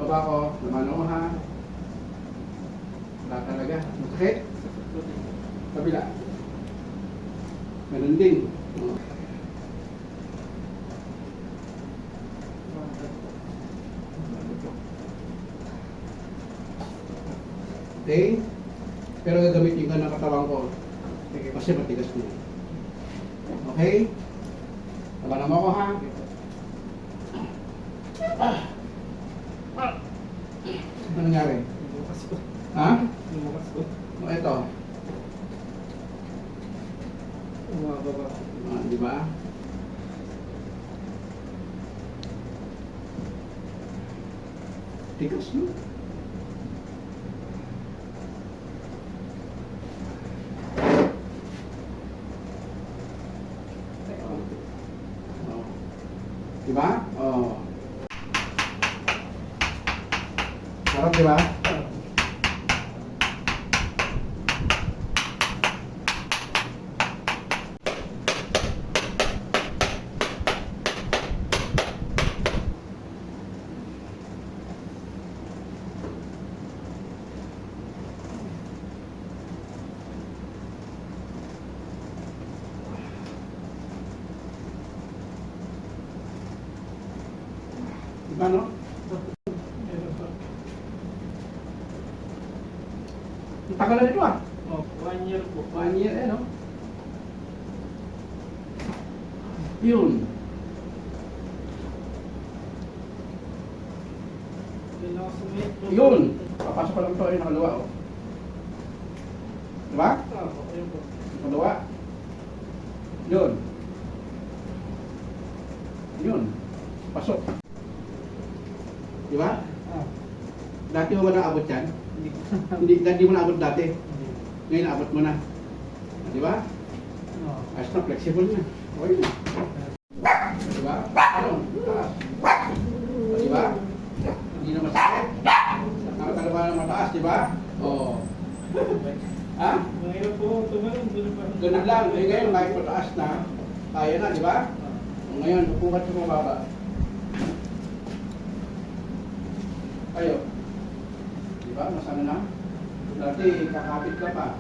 baba ko, naman ako ha. Wala talaga. Masakit? Kabila. Ganun din. Okay? Pero gagamitin ka ng katawan ko. Okay, kasi matigas mo. Okay? Tabanan mo ako ha. Ano nangyari? Lumukas ko. Ha? Lumukas ko. O ito. Umababa. Di ba? Tigas no? Di ba? Oh. Sarap, di ba? Di ba, no? Ang tagal na nito ah. Oh, 1 year po. 1 year no? Yun. Yun ako sumit. Yun. Papasok ko lang ito yung nakalawa oh. Diba? Ayun po. Nakalawa. Yun. Yun. Pasok. Diba? Dati mo ba naabot yan? Hindi mo naabot dati. Ngayon naabot mo na. Diba? Ayos na, flexible na. Okay na. Diba? Ano? Diba? Hindi na masakit. Nakakalawa ng mataas, diba? Oo. Ha? Mahirap po tumalon. Ganun lang. Eh, ngayon, kahit mataas na, kaya na, diba? Ngayon, upungat sa mababa. Ayo. Diba? Masana na? Dati, kakapit ka pa.